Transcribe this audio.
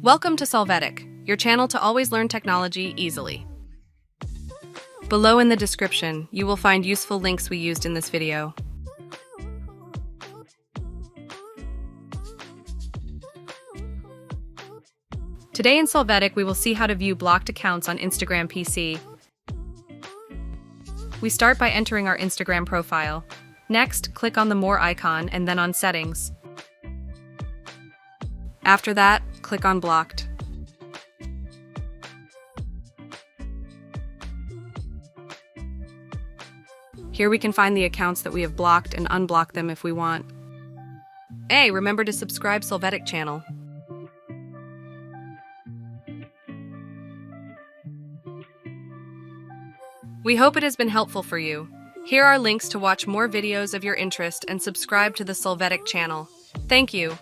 Welcome to Solvetic, your channel to always learn technology easily. Below in the description, you will find useful links we used in this video. Today in Solvetic, we will see how to view blocked accounts on Instagram PC. We start by entering our Instagram profile. Next, click on the More icon and then on Settings. After that, click on Blocked. Here we can find the accounts that we have blocked and unblock them if we want. Hey, remember to subscribe Solvetic channel. We hope it has been helpful for you. Here are links to watch more videos of your interest and subscribe to the Solvetic channel. Thank you.